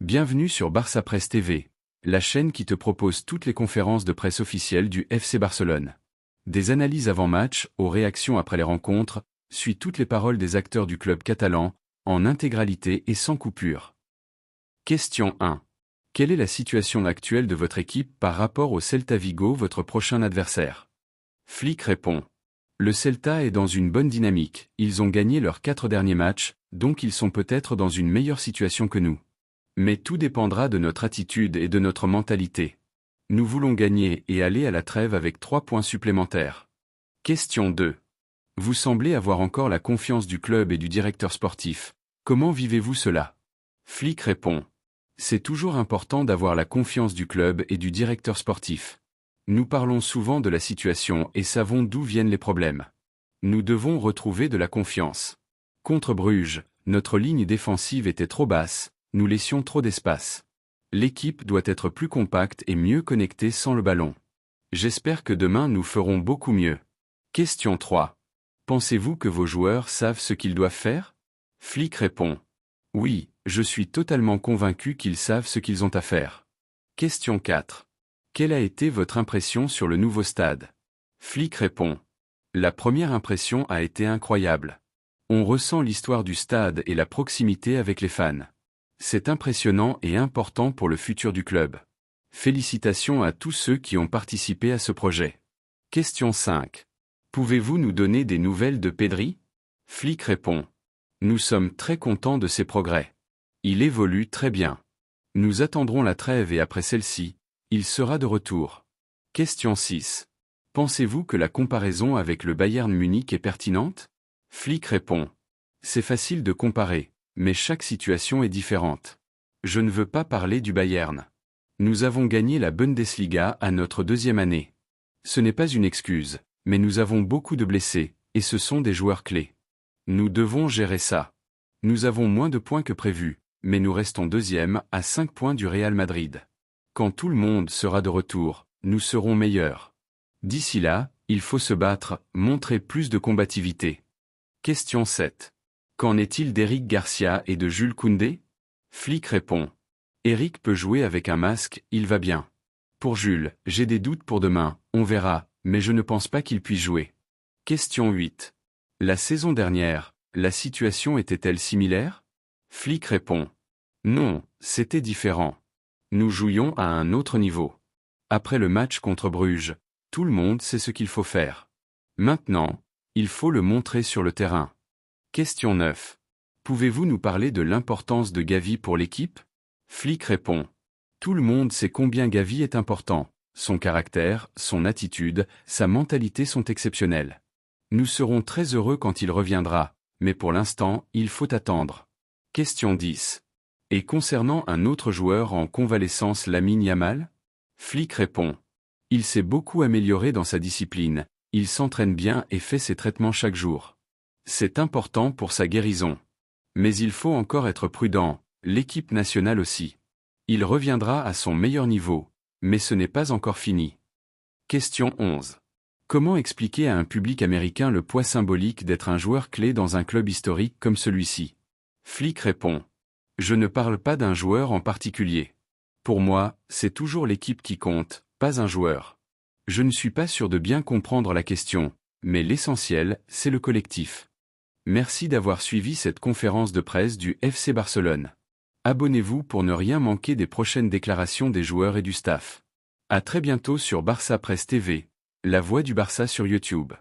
Bienvenue sur Barça Presse TV, la chaîne qui te propose toutes les conférences de presse officielles du FC Barcelone. Des analyses avant-match, aux réactions après les rencontres, suis toutes les paroles des acteurs du club catalan, en intégralité et sans coupure. Question 1. Quelle est la situation actuelle de votre équipe par rapport au Celta Vigo, votre prochain adversaire? Flick répond. Le Celta est dans une bonne dynamique, ils ont gagné leurs 4 derniers matchs, donc ils sont peut-être dans une meilleure situation que nous. Mais tout dépendra de notre attitude et de notre mentalité. Nous voulons gagner et aller à la trêve avec 3 points supplémentaires. Question 2. Vous semblez avoir encore la confiance du club et du directeur sportif. Comment vivez-vous cela? Flick répond. C'est toujours important d'avoir la confiance du club et du directeur sportif. Nous parlons souvent de la situation et savons d'où viennent les problèmes. Nous devons retrouver de la confiance. Contre Bruges, notre ligne défensive était trop basse, nous laissions trop d'espace. L'équipe doit être plus compacte et mieux connectée sans le ballon. J'espère que demain nous ferons beaucoup mieux. Question 3. Pensez-vous que vos joueurs savent ce qu'ils doivent faire? Flick répond. Oui, je suis totalement convaincu qu'ils savent ce qu'ils ont à faire. Question 4. Quelle a été votre impression sur le nouveau stade? Flick répond. La première impression a été incroyable. On ressent l'histoire du stade et la proximité avec les fans. C'est impressionnant et important pour le futur du club. Félicitations à tous ceux qui ont participé à ce projet. Question 5. Pouvez-vous nous donner des nouvelles de Pedri? Flick répond. Nous sommes très contents de ses progrès. Il évolue très bien. Nous attendrons la trêve et après celle-ci, il sera de retour. Question 6. Pensez-vous que la comparaison avec le Bayern Munich est pertinente? Flick répond. C'est facile de comparer, mais chaque situation est différente. Je ne veux pas parler du Bayern. Nous avons gagné la Bundesliga à notre 2e année. Ce n'est pas une excuse, mais nous avons beaucoup de blessés, et ce sont des joueurs clés. Nous devons gérer ça. Nous avons moins de points que prévu, mais nous restons 2e à 5 points du Real Madrid. Quand tout le monde sera de retour, nous serons meilleurs. D'ici là, il faut se battre, montrer plus de combativité. Question 7. Qu'en est-il d'Eric Garcia et de Jules Koundé? Flick répond. Eric peut jouer avec un masque, il va bien. Pour Jules, j'ai des doutes pour demain, on verra, mais je ne pense pas qu'il puisse jouer. Question 8. La saison dernière, la situation était-elle similaire? Flick répond. Non, c'était différent. Nous jouions à un autre niveau. Après le match contre Bruges, tout le monde sait ce qu'il faut faire. Maintenant, il faut le montrer sur le terrain. Question 9. Pouvez-vous nous parler de l'importance de Gavi pour l'équipe? Flick répond. Tout le monde sait combien Gavi est important. Son caractère, son attitude, sa mentalité sont exceptionnels. Nous serons très heureux quand il reviendra, mais pour l'instant, il faut attendre. Question 10. Et concernant un autre joueur en convalescence, Lamine Yamal? Flick répond. Il s'est beaucoup amélioré dans sa discipline, il s'entraîne bien et fait ses traitements chaque jour. C'est important pour sa guérison. Mais il faut encore être prudent, l'équipe nationale aussi. Il reviendra à son meilleur niveau, mais ce n'est pas encore fini. Question 11. Comment expliquer à un public américain le poids symbolique d'être un joueur clé dans un club historique comme celui-ci? Flick répond. Je ne parle pas d'un joueur en particulier. Pour moi, c'est toujours l'équipe qui compte, pas un joueur. Je ne suis pas sûr de bien comprendre la question, mais l'essentiel, c'est le collectif. Merci d'avoir suivi cette conférence de presse du FC Barcelone. Abonnez-vous pour ne rien manquer des prochaines déclarations des joueurs et du staff. À très bientôt sur Barça Presse TV, la voix du Barça sur YouTube.